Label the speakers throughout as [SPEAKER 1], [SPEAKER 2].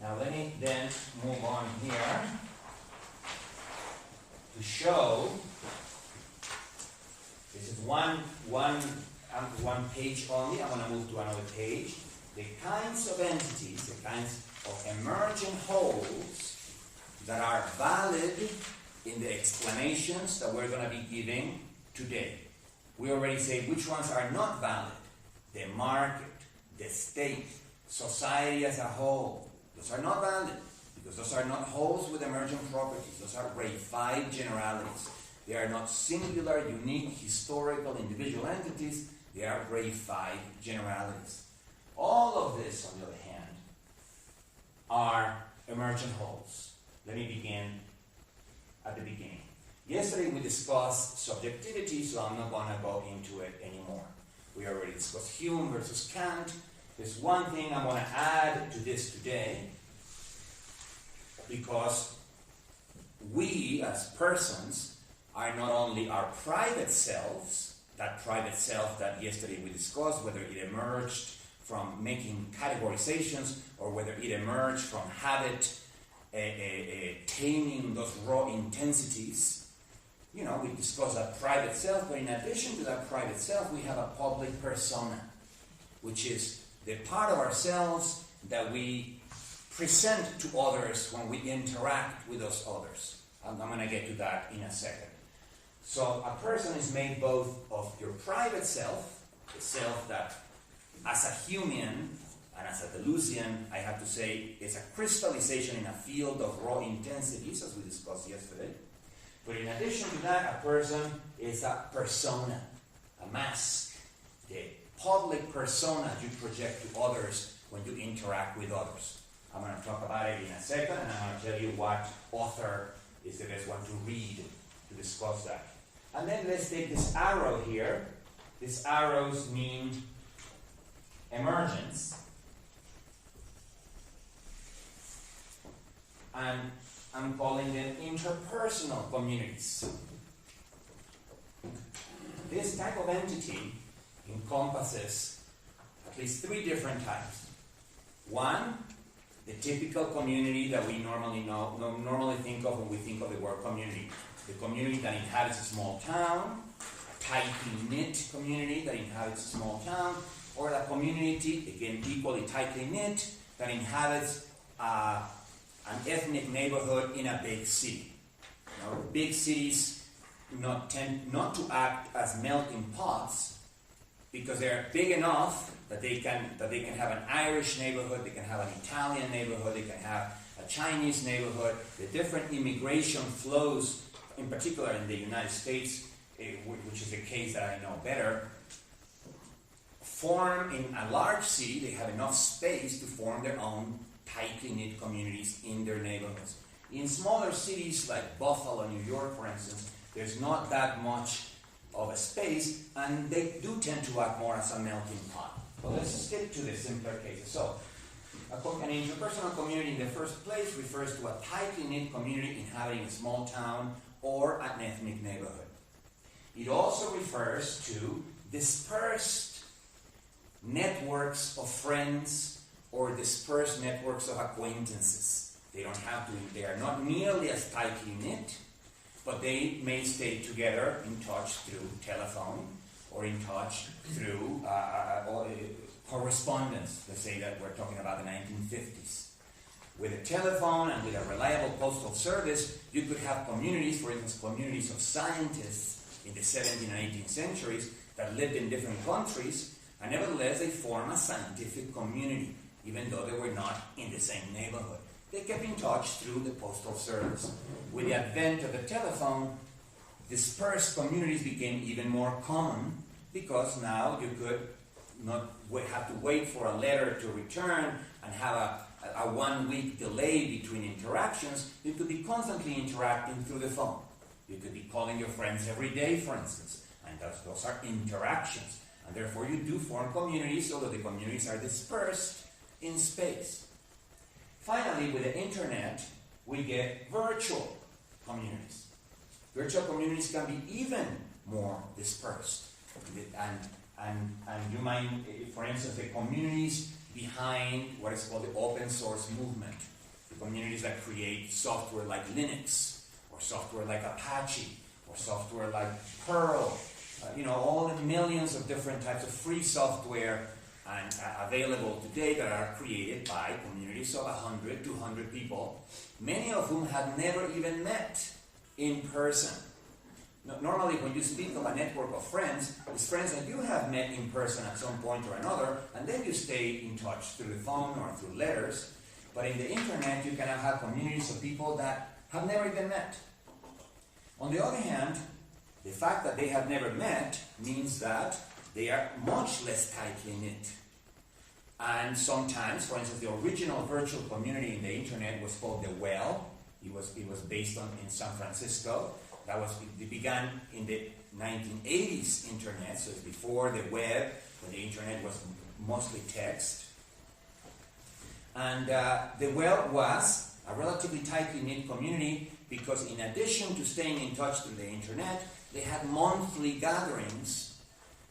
[SPEAKER 1] Now let me then move on here to show, this is one page only, I'm going to move to another page, the kinds of entities, the kinds of emergent wholes that are valid in the explanations that we're going to be giving today. We already said which ones are not valid. The market, the state, society as a whole. Those are not valid because those are not wholes with emergent properties. Those are reified generalities. They are not singular, unique, historical, individual entities. They are reified generalities. All of this, on the other hand, are emergent wholes. Let me begin at the beginning. Yesterday we discussed subjectivity, so I'm not going to go into it anymore. We already discussed Hume versus Kant. There's one thing I want to add to this today, because we as persons are not only our private selves, that private self that yesterday we discussed, whether it emerged from making categorizations or whether it emerged from habit, taming those raw intensities. You know, we discussed that private self, but in addition to that private self, we have a public persona, which is the part of ourselves that we present to others when we interact with those others. I'm going to get to that in a second. So a person is made both of your private self, the self that as a human and as a Deleuzian, I have to say, is a crystallization in a field of raw intensities, as we discussed yesterday. But in addition to that, a person is a persona, a mask, the public persona you project to others when you interact with others. I'm going to talk about it in a second, and I'm going to tell you what author is the best one to read to discuss that. And then let's take this arrow here. These arrows mean emergence. And I'm calling them interpersonal communities. This type of entity encompasses at least three different types. One, the typical community that we normally think of when we think of the word community. The community that inhabits a small town, a tightly knit community that inhabits a small town, or a community, again equally tightly knit, that inhabits an ethnic neighborhood in a big city. You know, big cities tend not to act as melting pots because they're big enough that they can have an Irish neighborhood, they can have an Italian neighborhood, they can have a Chinese neighborhood. The different immigration flows, in particular in the United States, which is a case that I know better, form in a large city. They have enough space to form their own tightly knit communities in their neighborhoods. In smaller cities like Buffalo, New York, for instance, there's not that much of a space, and they do tend to act more as a melting pot. But let's stick to the simpler cases. So, an interpersonal community in the first place refers to a tightly knit community inhabiting a small town or an ethnic neighborhood. It also refers to dispersed networks of friends or dispersed networks of acquaintances. They are not nearly as tightly knit, but they may stay together in touch through telephone or in touch through correspondence. Let's say that we're talking about the 1950s. With a telephone and with a reliable postal service, you could have communities, for instance, communities of scientists in the 17th and 18th centuries that lived in different countries, and nevertheless they form a scientific community, even though they were not in the same neighborhood. They kept in touch through the postal service. With the advent of the telephone, dispersed communities became even more common because now you could not have to wait for a letter to return and have a 1 week delay between interactions. You could be constantly interacting through the phone. You could be calling your friends every day, for instance, and those are interactions. And therefore you do form communities, although the communities are dispersed in space. Finally, with the internet, we get virtual communities. Virtual communities can be even more dispersed. And you might, for instance, the communities behind what is called the open source movement. The communities that create software like Linux, or software like Apache, or software like Perl, all the millions of different types of free software and available today that are created by communities of 100, 200 people, many of whom have never even met in person. Normally, when you speak of a network of friends, it's friends that you have met in person at some point or another, and then you stay in touch through the phone or through letters. But in the internet, you can have communities of people that have never even met. On the other hand, the fact that they have never met means that they are much less tightly knit. And sometimes, for instance, the original virtual community in the internet was called The Well. It was based in San Francisco. It began in the 1980s internet, so it's before the web, when the internet was mostly text. And The Well was a relatively tightly knit community because in addition to staying in touch through the internet, they had monthly gatherings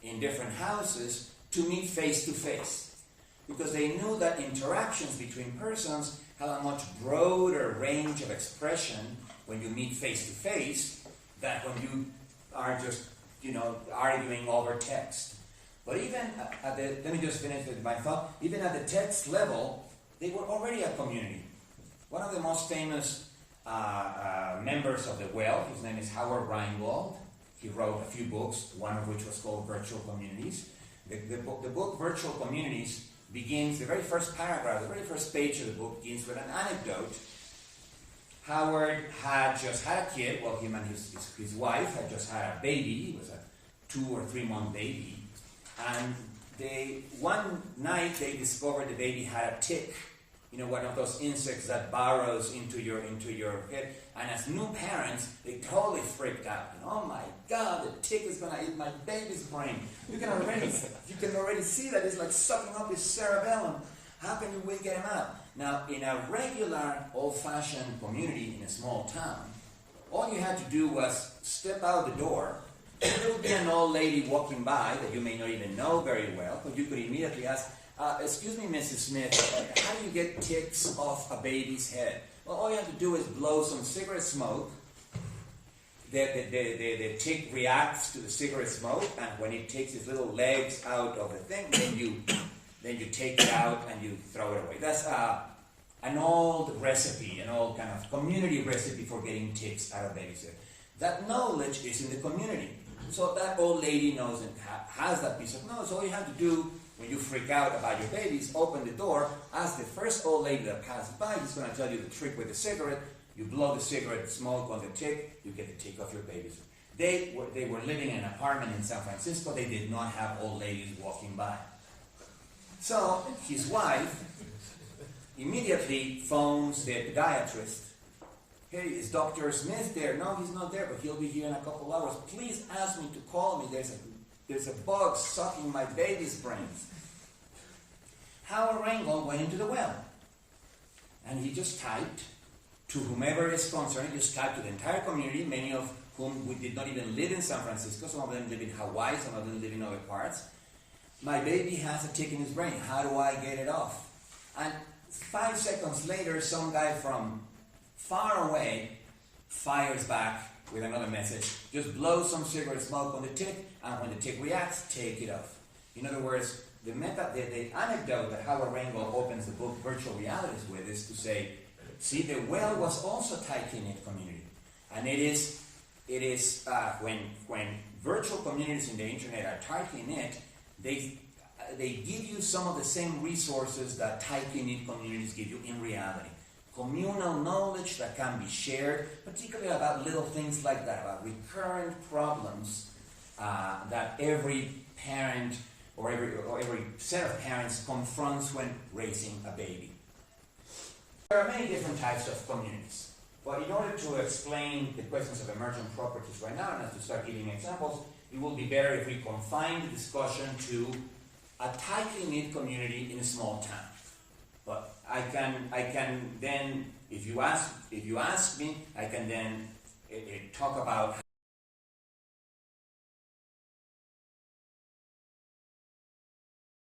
[SPEAKER 1] in different houses to meet face to face. Because they knew that interactions between persons have a much broader range of expression when you meet face to face than when you are just, arguing over text. But even let me just finish with my thought, even at the text level, they were already a community. One of the most famous members of The Well, his name is Howard Reingold. He wrote a few books, one of which was called Virtual Communities. The book Virtual Communities begins, the very first paragraph, the very first page of the book begins with an anecdote. Howard had just had a kid, him and his wife had just had a baby. It was a 2 or 3 month baby. And one night they discovered the baby had a tick, one of those insects that burrows into your head. And as new parents, they totally freaked out. Oh my God, the tick is going to eat my baby's brain. You can already see that it's like sucking up his cerebellum. How can we get him out? Now, in a regular, old-fashioned community in a small town, all you had to do was step out the door. There would be an old lady walking by that you may not even know very well, but you could immediately ask, excuse me, Mrs. Smith, how do you get ticks off a baby's head? Well, all you have to do is blow some cigarette smoke. The tick reacts to the cigarette smoke, and when it takes its little legs out of the thing, then you take it out and you throw it away. That's an old recipe, an old kind of community recipe for getting ticks out of babies' head. That knowledge is in the community. So that old lady knows and has that piece of knowledge. All you have to do when you freak out about your babies, open the door, ask the first old lady that passes by, he's going to tell you the trick with the cigarette. You blow the cigarette smoke on the tick, you get the tick off your babies. They were living in an apartment in San Francisco. They did not have old ladies walking by. So his wife immediately phones the podiatrist. Hey, is Dr. Smith there? No, he's not there, but he'll be here in a couple hours. Please ask me to call me. There's a bug sucking my baby's brains. Howard Reingold went into The Well. And he just typed to whomever is concerned, just typed to the entire community, many of whom we did not even live in San Francisco. Some of them live in Hawaii, some of them live in other parts. My baby has a tick in his brain. How do I get it off? And 5 seconds later, some guy from far away fires back with another message. Just blow some cigarette smoke on the tick, and when the tick reacts, take it off. In other words, the anecdote that Howard Reingold opens the book Virtual Realities with is to say, see, The Well was also tightly knit community. And it is when virtual communities in the internet are tightly knit, they give you some of the same resources that tightly knit communities give you in reality. Communal knowledge that can be shared, particularly about little things like that, about recurrent problems that every parent or every set of parents confronts when raising a baby. There are many different types of communities. But in order to explain the questions of emergent properties right now, and as to start giving examples, it will be better if we confine the discussion to a tightly knit community in a small town. But I can then, if you ask me, I can then talk about